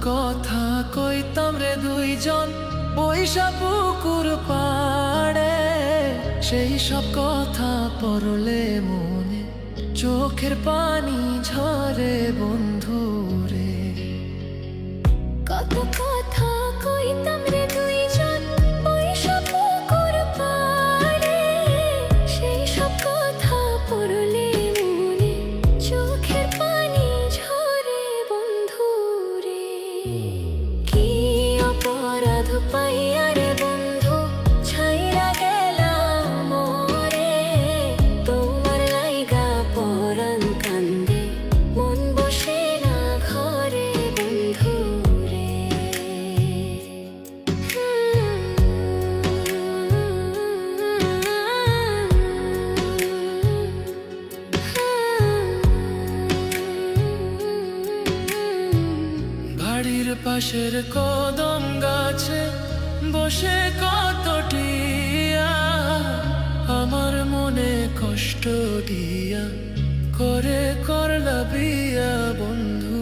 কথা কইতাম রে দুইজন বৈশা পুকুর পাড়ে, সেই সব কথা পড়লে মনে চোখের পানি ঝরে বন্ধু রে। কত কথা কইতাম রে দুইজন বৈশা পুকুর পাড়ে, সেই সব কথা পড়লে মনে চোখের পানি ঝরে বন্ধু রে। কি অপরাধ পাইয়া রে বন্ধু ছাইরা গেলাম মোরে, তোমার লাইগা পরাণ কান্দে মন বসে না ঘরে বন্ধু রে। বাড়ির পাশের কদম গাছে বসে কত টিয়া, আমার মনে কষ্ট দিয়া করে করলা বিয়া বন্ধু